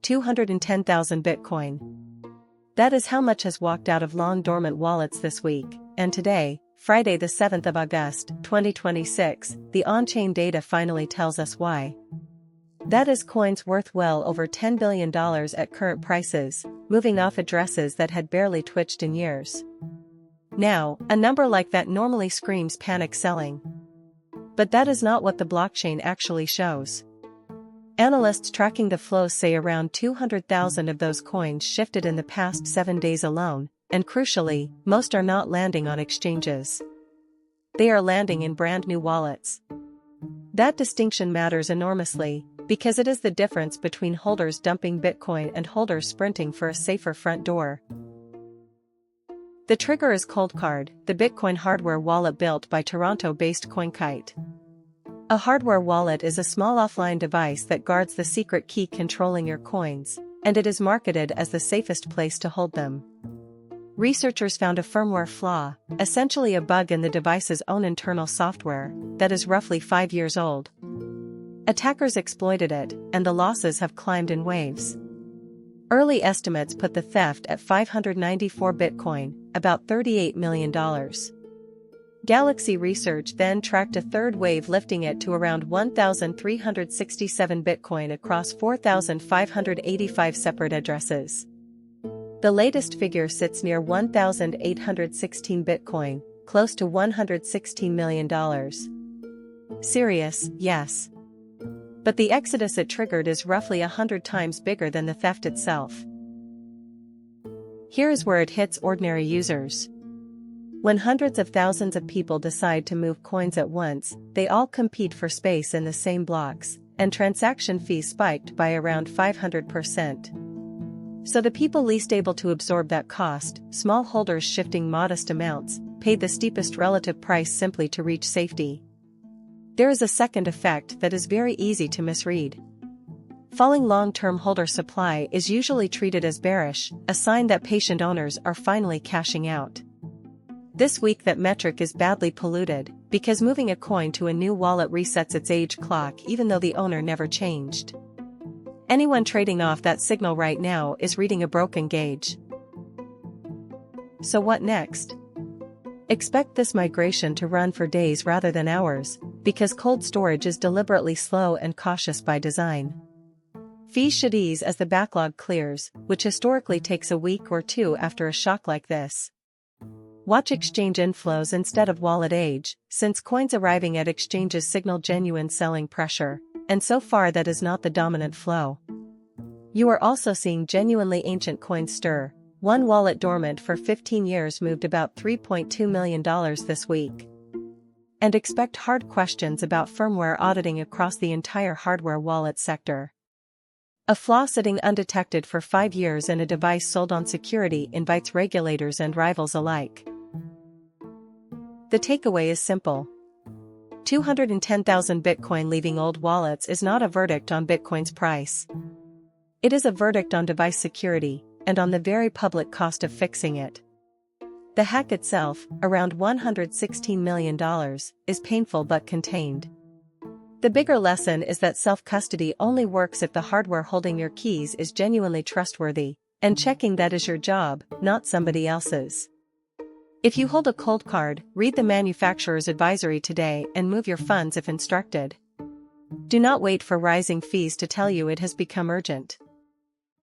210,000 Bitcoin. That is how much has walked out of long dormant wallets this week, and today, Friday the 7th of August, 2026, the on-chain data finally tells us why. That is coins worth well over $10 billion at current prices, moving off addresses that had barely twitched in years. Now, a number like that normally screams panic selling. But that is not what the blockchain actually shows. Analysts tracking the flows say around 200,000 of those coins shifted in the past 7 days alone, and crucially, most are not landing on exchanges. They are landing in brand new wallets. That distinction matters enormously, because it is the difference between holders dumping Bitcoin and holders sprinting for a safer front door. The trigger is Coldcard, the Bitcoin hardware wallet built by Toronto-based Coinkite. A hardware wallet is a small offline device that guards the secret key controlling your coins, and it is marketed as the safest place to hold them. Researchers found a firmware flaw, essentially a bug in the device's own internal software, that is roughly 5 years old. Attackers exploited it, and the losses have climbed in waves. Early estimates put the theft at 594 Bitcoin, about $38 million. Galaxy Research then tracked a third wave, lifting it to around 1,367 Bitcoin across 4,585 separate addresses. The latest figure sits near 1,816 Bitcoin, close to $116 million. Serious, yes. But the exodus it triggered is roughly 100 times bigger than the theft itself. Here is where it hits ordinary users. When hundreds of thousands of people decide to move coins at once, they all compete for space in the same blocks, and transaction fees spiked by around 500%. So the people least able to absorb that cost, small holders shifting modest amounts, paid the steepest relative price simply to reach safety. There is a second effect that is very easy to misread. Falling long-term holder supply is usually treated as bearish, a sign that patient owners are finally cashing out. This week that metric is badly polluted, because moving a coin to a new wallet resets its age clock even though the owner never changed. Anyone trading off that signal right now is reading a broken gauge. So what next? Expect this migration to run for days rather than hours, because cold storage is deliberately slow and cautious by design. Fees should ease as the backlog clears, which historically takes a week or two after a shock like this. Watch exchange inflows instead of wallet age, since coins arriving at exchanges signal genuine selling pressure, and so far that is not the dominant flow. You are also seeing genuinely ancient coins stir. One wallet dormant for 15 years moved about $3.2 million this week. And expect hard questions about firmware auditing across the entire hardware wallet sector. A flaw sitting undetected for 5 years in a device sold on security invites regulators and rivals alike. The takeaway is simple. 210,000 Bitcoin leaving old wallets is not a verdict on Bitcoin's price. It is a verdict on device security, and on the very public cost of fixing it. The hack itself, around $116 million, is painful but contained. The bigger lesson is that self-custody only works if the hardware holding your keys is genuinely trustworthy, and checking that is your job, not somebody else's. If you hold a Coldcard, read the manufacturer's advisory today and move your funds if instructed. Do not wait for rising fees to tell you it has become urgent.